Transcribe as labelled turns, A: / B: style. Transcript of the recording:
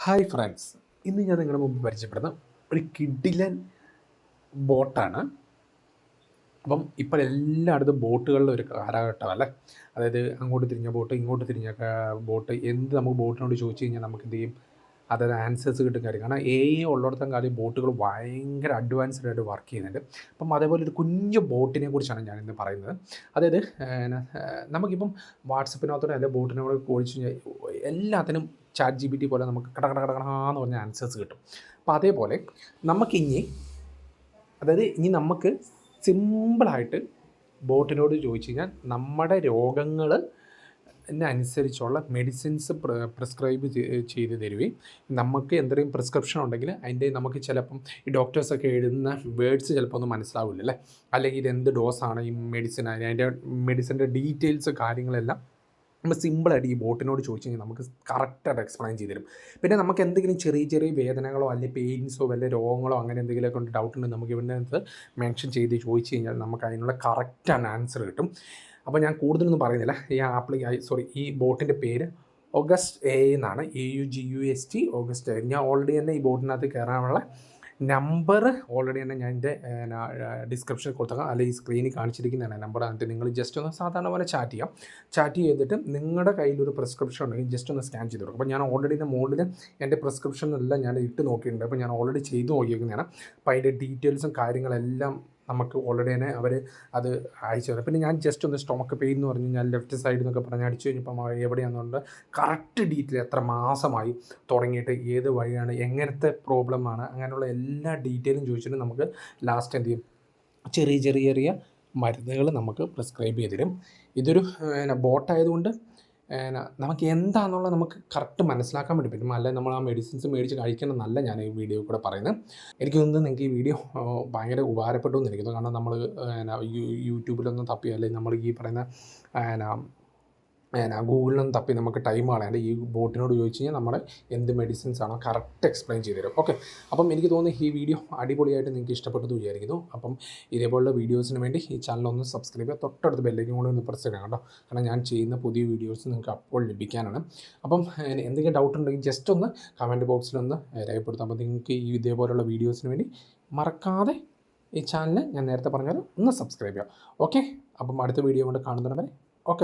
A: Hi friends, ഇന്ന് ഞാൻ നിങ്ങളുടെ മുമ്പ് പരിചയപ്പെടുന്ന ഒരു കിഡിലൻ ബോട്ടാണ്. അപ്പം ഇപ്പോൾ എല്ലായിടത്തും ബോട്ടുകളുടെ ഒരു കാലഘട്ടമല്ലേ. അതായത് അങ്ങോട്ട് തിരിഞ്ഞ ബോട്ട്, ഇങ്ങോട്ട് തിരിഞ്ഞ ബോട്ട്, എന്ത് നമുക്ക് ബോട്ടിനോട് ചോദിച്ചു കഴിഞ്ഞാൽ നമുക്ക് എന്ത് ചെയ്യും, അതായത് ആൻസേഴ്സ് കിട്ടും കാര്യം. കാരണം ഉള്ളിടത്തും കാര്യം ബോട്ടുകൾ ഭയങ്കര അഡ്വാൻസ്ഡ് ആയിട്ട് വർക്ക് ചെയ്യുന്നുണ്ട്. അപ്പം അതേപോലെ ഒരു കുഞ്ഞു ബോട്ടിനെ കുറിച്ചാണ് ഞാനിന്ന് പറയുന്നത്. അതായത് നമുക്കിപ്പം വാട്സപ്പിനകത്തോടെ അല്ലെങ്കിൽ ബോട്ടിനോട് ചോദിച്ചു കഴിഞ്ഞാൽ എല്ലാത്തിനും ChatGPT പോലെ നമുക്ക് കടകടകടകടാന്ന് പറഞ്ഞ ആൻസേഴ്സ് കിട്ടും. അപ്പോൾ അതേപോലെ നമുക്കിനി നമുക്ക് സിമ്പിളായിട്ട് ബോട്ടിനോട് ചോദിച്ചു കഴിഞ്ഞാൽ നമ്മുടെ രോഗങ്ങൾ അനുസരിച്ചുള്ള മെഡിസിൻസ് പ്രിസ്ക്രൈബ് ചെയ്ത് തരുകയും നമുക്ക് എന്തെങ്കിലും പ്രിസ്ക്രിപ്ഷൻ ഉണ്ടെങ്കിൽ അതിൻ്റെ നമുക്ക് ചിലപ്പം ഈ ഡോക്ടേഴ്സൊക്കെ എഴുതുന്ന വേർഡ്സ് ചിലപ്പോൾ ഒന്നും മനസ്സിലാവില്ല അല്ലേ, അല്ലെങ്കിൽ ഇതെന്ത് ഡോസാണ് ഈ മെഡിസിൻ, അതിൻ്റെ മെഡിസിൻ്റെ ഡീറ്റെയിൽസ് കാര്യങ്ങളെല്ലാം നമ്മൾ സിമ്പിളായിട്ട് ഈ ബോട്ടിനോട് ചോദിച്ചു കഴിഞ്ഞാൽ നമുക്ക് കറക്റ്റായിട്ട് എക്സ്പ്ലെയിൻ ചെയ്ത് തരും. പിന്നെ നമുക്ക് എന്തെങ്കിലും ചെറിയ ചെറിയ വേദനകളോ അല്ലെങ്കിൽ പെയിൻസോ വല്ല രോഗങ്ങളോ അങ്ങനെ എന്തെങ്കിലുമൊക്കെ ഉണ്ട് ഡൗട്ട് ഉണ്ടെങ്കിൽ നമുക്ക് ഇവിടെ മെൻഷൻ ചെയ്ത് ചോദിച്ചു കഴിഞ്ഞാൽ നമുക്ക് അതിനുള്ള കറക്റ്റാണ് ആൻസർ കിട്ടും. അപ്പോൾ ഞാൻ കൂടുതലൊന്നും പറയുന്നില്ല. ഈ ബോട്ടിൻ്റെ പേര് ഓഗസ്റ്റ് എ എന്നാണ്, AUGUST ഓഗസ്റ്റ് എ. ഞാൻ ഓൾറെഡി തന്നെ ഈ ബോട്ടിനകത്ത് കയറാനുള്ള നമ്പർ ഓൾറെഡി തന്നെ ഞാൻ എൻ്റെ ഡിസ്ക്രിപ്ഷനിൽ കൊടുത്തേക്കാം, അല്ലെങ്കിൽ ഈ സ്ക്രീനിൽ കാണിച്ചിരിക്കുന്നതാണ് നമ്പർ. എന്നിട്ട് നിങ്ങൾ ജസ്റ്റ് ഒന്ന് സാധാരണ പോലെ ചാറ്റ് ചെയ്തിട്ട് നിങ്ങളുടെ കയ്യിലൊരു പ്രിസ്ക്രിപ്ഷൻ ഉണ്ടെങ്കിൽ ജസ്റ്റ് ഒന്ന് സ്കാൻ ചെയ്ത് കൊടുക്കും. അപ്പോൾ ഞാൻ ഓൾറെഡി മുകളിൽ എൻ്റെ പ്രിസ്ക്രിപ്ഷനെല്ലാം ഞാൻ ഇട്ട് നോക്കിയിട്ടുണ്ട്. അപ്പോൾ ഞാൻ ഓൾറെഡി ചെയ്ത് നോക്കിയിരിക്കുന്നതാണ്. അപ്പോൾ അതിൻ്റെ ഡീറ്റെയിൽസും കാര്യങ്ങളെല്ലാം നമുക്ക് ഓൾറെഡി തന്നെ അവർ അത് അയച്ചു തരും. പിന്നെ ഞാൻ ജസ്റ്റ് ഒന്ന് സ്റ്റൊമക്ക് പെയിൻ എന്ന് പറഞ്ഞു കഴിഞ്ഞാൽ ലെഫ്റ്റ് സൈഡിൽ നിന്നൊക്കെ പറഞ്ഞ് അടിച്ചു കഴിഞ്ഞപ്പം എവിടെയാണെന്നുണ്ട് കറക്റ്റ് ഡീറ്റെയിൽ എത്ര മാസമായി തുടങ്ങിയിട്ട് ഏത് വഴിയാണ് എങ്ങനത്തെ പ്രോബ്ലമാണ് അങ്ങനെയുള്ള എല്ലാ ഡീറ്റെയിലും ചോദിച്ചിട്ട് നമുക്ക് ലാസ്റ്റ് എന്ത് ചെയ്യും, ചെറിയ മരുന്നുകൾ നമുക്ക് പ്രിസ്ക്രൈബ് ചെയ്ത് തരും. ഇതൊരു ബോട്ടായതുകൊണ്ട് നമുക്ക് എന്താണെന്നുള്ളത് നമുക്ക് കറക്റ്റ് മനസ്സിലാക്കാൻ വേണ്ടി പറ്റും. അല്ലെങ്കിൽ നമ്മൾ ആ മെഡിസിൻസ് മേടിച്ച് കഴിക്കണമെന്നല്ല ഞാൻ ഈ വീഡിയോ കൂടെ പറയുന്നത്. എനിക്ക് തോന്നുന്നു നിങ്ങൾക്ക് ഈ വീഡിയോ ഭയങ്കര ഉപകാരപ്പെട്ടു എന്നിരിക്കുന്നു. കാരണം നമ്മൾ യൂട്യൂബിലൊന്നും തപ്പി അല്ലെങ്കിൽ നമ്മൾ ഈ പറയുന്ന ഗൂഗിളിലൊന്നും തപ്പി നമുക്ക് ടൈം കളയാണ്ട് ഈ ബോട്ടിനോട് ചോദിച്ചു കഴിഞ്ഞാൽ നമ്മുടെ എന്ത് മെഡിസിൻസ് ആണോ കറക്റ്റ് എക്സ്പ്ലെയിൻ ചെയ്ത് തരും. ഓക്കെ, അപ്പം എനിക്ക് തോന്നുന്നു ഈ വീഡിയോ അടിപൊളിയായിട്ട് നിങ്ങൾക്ക് ഇഷ്ടപ്പെട്ടു വിചാരിക്കുന്നു. അപ്പം ഇതേപോലുള്ള വീഡിയോസിന് വേണ്ടി ഈ ചാനലൊന്ന് സബ്സ്ക്രൈബ് ചെയ്യുക, തൊട്ടടുത്ത് ബെല്ലേക്കും കൂടെ ഒന്ന് പ്രസ് ചെയ്യണം കേട്ടോ. കാരണം ഞാൻ ചെയ്യുന്ന പുതിയ വീഡിയോസ് നിങ്ങൾക്ക് അപ്പോൾ ലഭിക്കാനാണ്. അപ്പം എന്തെങ്കിലും ഡൗട്ട് ഉണ്ടെങ്കിൽ ജസ്റ്റ് ഒന്ന് കമൻറ്റ് ബോക്സിലൊന്ന് രേഖപ്പെടുത്താം. അപ്പോൾ നിങ്ങൾക്ക് ഈ ഇതേപോലുള്ള വീഡിയോസിന് വേണ്ടി മറക്കാതെ ഈ ചാനൽ ഞാൻ നേരത്തെ പറഞ്ഞാൽ ഒന്ന് സബ്സ്ക്രൈബ് ചെയ്യാം. ഓക്കെ, അപ്പം അടുത്ത വീഡിയോ കൊണ്ട് കാണുന്നവരെ